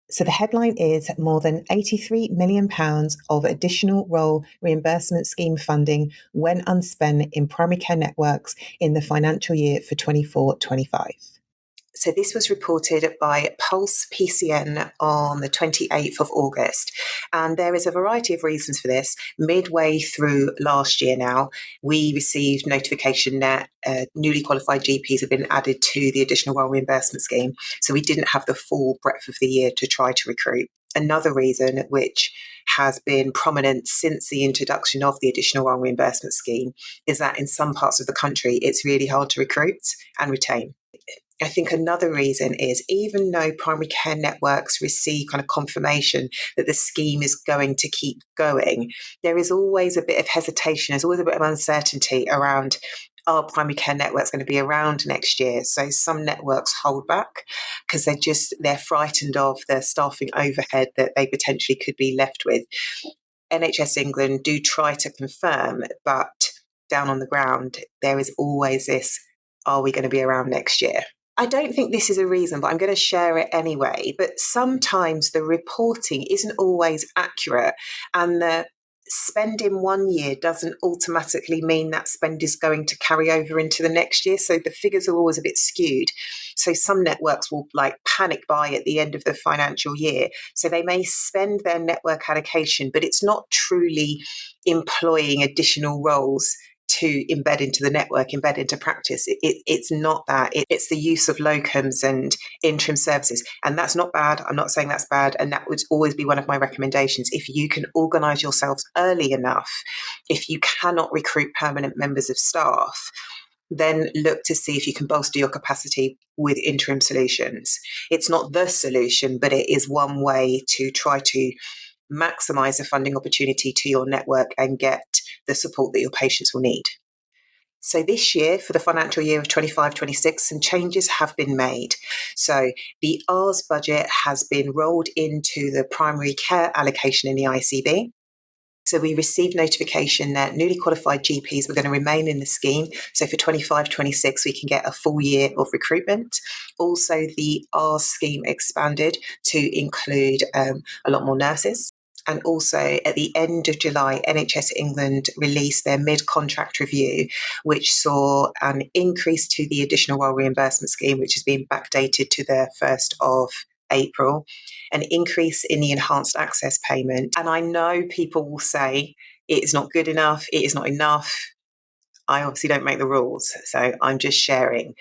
So the headline is more than £83 million of additional role reimbursement scheme funding went unspent in primary care networks in the financial year for 24-25. So this was reported by Pulse PCN on the 28th of August. And there is a variety of reasons for this. Midway through last year now, we received notification that newly qualified GPs have been added to the Additional Role Reimbursement Scheme. So we didn't have the full breadth of the year to try to recruit. Another reason, which has been prominent since the introduction of the Additional Role Reimbursement Scheme, is that in some parts of the country, it's really hard to recruit and retain. I think another reason is even though primary care networks receive kind of confirmation that the scheme is going to keep going, there is always a bit of hesitation, there's always a bit of uncertainty around, are primary care networks going to be around next year? So some networks hold back because they're frightened of the staffing overhead that they potentially could be left with. NHS England do try to confirm, but down on the ground, there is always this, are we going to be around next year? I don't think this is a reason, but I'm going to share it anyway. But sometimes the reporting isn't always accurate, and the spend in one year doesn't automatically mean that spend is going to carry over into the next year. So the figures are always a bit skewed. So some networks will panic buy at the end of the financial year. So they may spend their network allocation, but it's not truly employing additional roles to embed into the network, embed into practice. It's not that. It's the use of locums and interim services. And that's not bad. I'm not saying that's bad. And that would always be one of my recommendations. If you can organise yourselves early enough, if you cannot recruit permanent members of staff, then look to see if you can bolster your capacity with interim solutions. It's not the solution, but it is one way to try to maximise the funding opportunity to your network and get the support that your patients will need. So this year, for the financial year of 25-26, some changes have been made. So the ARRS budget has been rolled into the primary care allocation in the ICB. So we received notification that newly qualified GPs were going to remain in the scheme. So for 25-26, we can get a full year of recruitment. Also, the ARRS scheme expanded to include a lot more nurses. And also at the end of July, NHS England released their mid-contract review, which saw an increase to the Additional Role Reimbursement Scheme, which has been backdated to the 1st of April, an increase in the enhanced access payment. And I know people will say it is not good enough, it is not enough. I obviously don't make the rules, so I'm just sharing.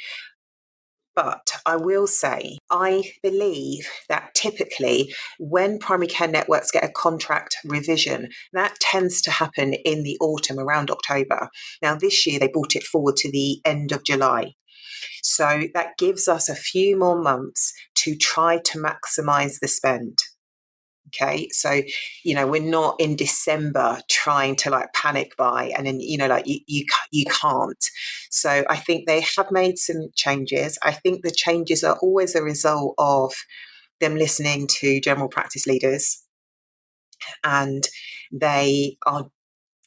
But I will say, I believe that typically when primary care networks get a contract revision, that tends to happen in the autumn, around October. Now, this year, they brought it forward to the end of July. So that gives us a few more months to try to maximise the spend. Okay, so, we're not in December trying to panic buy and then, you can't. So I think they have made some changes. I think the changes are always a result of them listening to general practice leaders. And they are,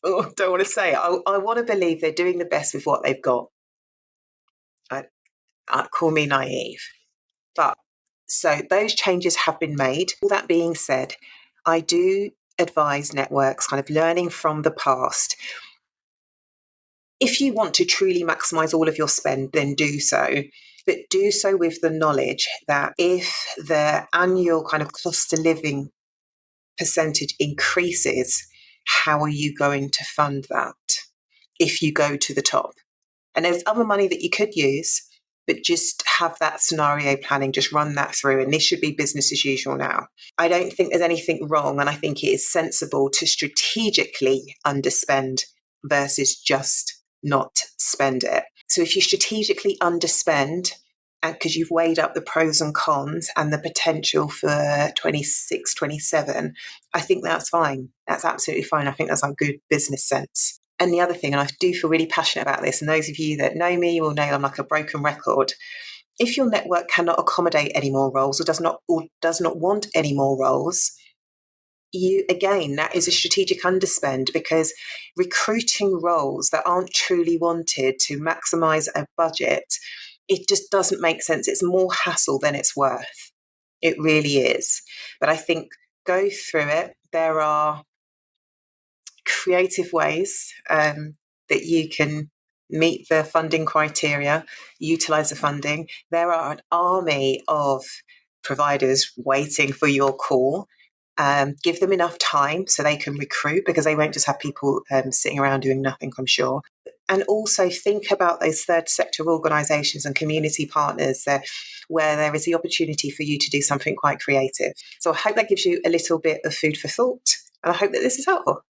don't want to say it, I want to believe they're doing the best with what they've got. Call me naive. But so those changes have been made. All that being said, I do advise networks kind of learning from the past. If you want to truly maximise all of your spend, then do so. But do so with the knowledge that if the annual kind of cost of living percentage increases, how are you going to fund that if you go to the top? And there's other money that you could use, but just have that scenario planning, just run that through. And this should be business as usual now. I don't think there's anything wrong. And I think it is sensible to strategically underspend versus just not spend it. So if you strategically underspend, and because you've weighed up the pros and cons and the potential for 26, 27, I think that's fine. That's absolutely fine. I think that's good business sense. And the other thing, and I do feel really passionate about this, and those of you that know me will know I'm like a broken record. If your network cannot accommodate any more roles or does not want any more roles, that is a strategic underspend, because recruiting roles that aren't truly wanted to maximise a budget, it just doesn't make sense. It's more hassle than it's worth. It really is. But I think go through it. There are creative ways that you can meet the funding criteria, utilize the funding. There are an army of providers waiting for your call. Give them enough time so they can recruit, because they won't just have people sitting around doing nothing, I'm sure. And also think about those third sector organisations and community partners where there is the opportunity for you to do something quite creative. So I hope that gives you a little bit of food for thought, and I hope that this is helpful.